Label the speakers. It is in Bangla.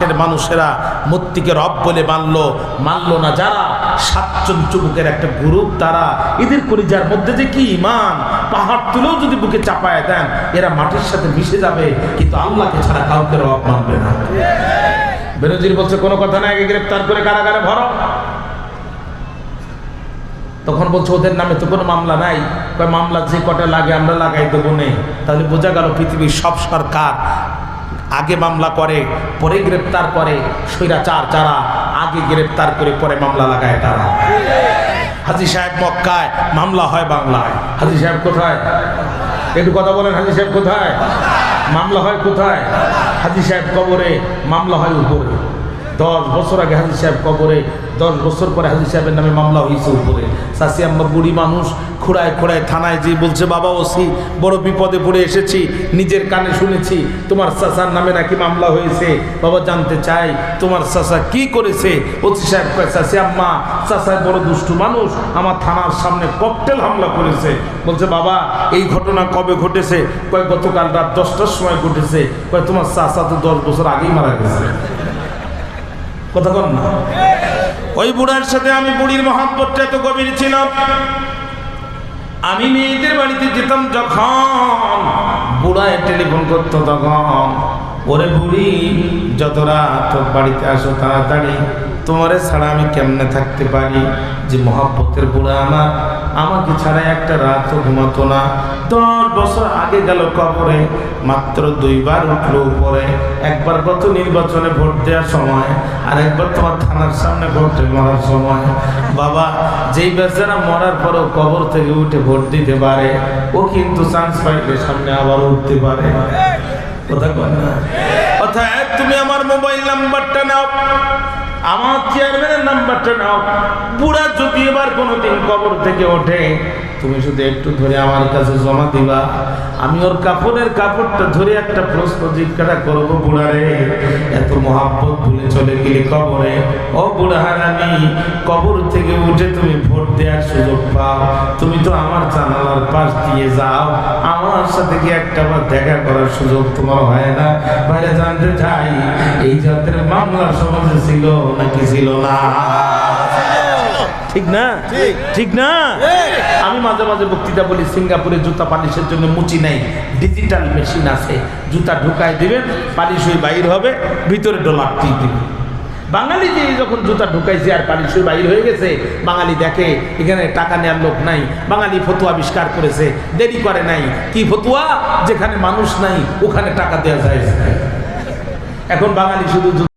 Speaker 1: মানুষেরা মূর্তিকে রব বলে মানলো না যারা, সাতজন যুবকের একটা গ্রুপ, তারা এদের কলিজার মধ্যে যে কি ঈমান, পাহাড় তুলেও যদি বুকে চাপায় দেন এরা মাটির সাথে মিশে যাবে, কিন্তু আল্লাহকে ছাড়া কাউকে রব মানবে না। বেনজির বলছে কোনো কথা না, আগে গ্রেফতার করে কারাগারে ভরো। তখন বলছে ওদের নামে তো কোনো মামলা নাই। মামলা যে কটা লাগে আমরা লাগাই দেবো নেই। তাহলে বোঝা গেল পৃথিবীর সব সরকার আগে মামলা করে পরে গ্রেপ্তার করে, স্বৈরাচার যারা আগে গ্রেপ্তার করে পরে মামলা লাগায় তারা। হাজী সাহেব মক্কায়, মামলা হয় বাংলায়। হাজী সাহেব কোথায়? একটু কথা বলেন, হাজী সাহেব কোথায়? মামলা হয় কোথায়? হাজী সাহেব কবরে, মামলা হয় উপরে। 10 বছর আগে হাজী সাহেব কবরে, 10 বছর পরে হাজী সাহেবের নামে মামলা হয়েছে উপরে। চাচি আম্মা বুড়ি মানুষ খুঁড়ায় খুঁড়ায় থানায় যে বলছে, বাবা ওসি বড় বিপদে পড়ে এসেছি, নিজের কানে শুনেছি তোমার চাচার নামে নাকি মামলা হয়েছে, বাবা জানতে চাই তোমার চাচা কি করেছে। ওসি সাহেব কয়, চাচি আম্মা চাচায় বড় দুষ্টু মানুষ, আমার থানার সামনে ককটেল হামলা করেছে। বলছে, বাবা এই ঘটনা কবে ঘটেছে? কয় গতকাল রাত 10টার সময় ঘটেছে। কয় তোমার চাচা তো 10 বছর আগেই মারা গেছে। কথা বল না। ওই বুড়ার সাথে আমি বুড়ির মহব্বতটা এত গভীর ছিল, আমি মেয়েদের বাড়িতে যেতাম যখন বুড়ায় টেলিফোন করতো তখন, ওরে বুড়ি যত রাত বাড়িতে আসো তাড়াতাড়ি, তোমারে ছাড়া আমি কেমনে থাকতে পারি। যে মহব্বতের বুড়া আমার, আমাকে ছাড়া একটা রাতও ঘুমাতো না। 10 বছর আগে গেল কবরে, মাত্র 2 বার উঠলো উপরে। একবার গত নির্বাচনে ভোট দেওয়ার সময়, আর একবার তোমার থানার সামনে ভোটে মরার সময়। বাবা যেই বেচারা মরার পরও কবর থেকে উঠে ভোট দিতে পারে, ও কিন্তু চান্স পাইলে সামনে আবার উঠতে পারে। কথা কয় না? অর্থাৎ তুমি আমার মোবাইল নাম্বারটা নাও, আমার চেয়ারম্যানের নাম্বারটা নাও। বুড়া যদি এবার কোনোদিন কবর থেকে ওঠে, তুমি শুধু একটু ধরে আমার কাছে জমা দিবা। আমি ওর কাপড়টা ধরে একটা প্রশ্ন জিজ্ঞাসা করবো, বুড়ারে এত মহাব্বত ভুলে চলে গেলে কবরে, ও বুড়া হারামি, কবর থেকে উঠে তুমি ভোট দেওয়ার সুযোগ পাও, তুমি তো আমার জানালার পাশ দিয়ে যাও, আমার সাথে কি একটাবার দেখা করার সুযোগ তোমার হয় না? বাইরে জানতে চাই এই জাতের মামলা সমাজে ছিল নাকি ছিল না? ঠিক না? ঠিক না? আমি মাঝে মাঝে বক্তৃতা বলি, সিঙ্গাপুরে জুতা পালিশের জন্য মুচি নাই, ডিজিটাল মেশিন আছে, জুতা ঢুকায় দিবেন, পালিশ হয়ে বাইর হবে, ভিতরে ডলার দিয়ে দিবেন। বাঙালি যে যখন জুতা ঢুকাইছে আর পালিশ হয়ে বাইর হয়ে গেছে, বাঙালি দেখে এখানে টাকা নেওয়ার লোক নাই, বাঙালি ফতুয়া আবিষ্কার করেছে, দেরি করে নাই। কি ফতুয়া? যেখানে মানুষ নাই ওখানে টাকা দেওয়া যায়। এখন বাঙালি শুধু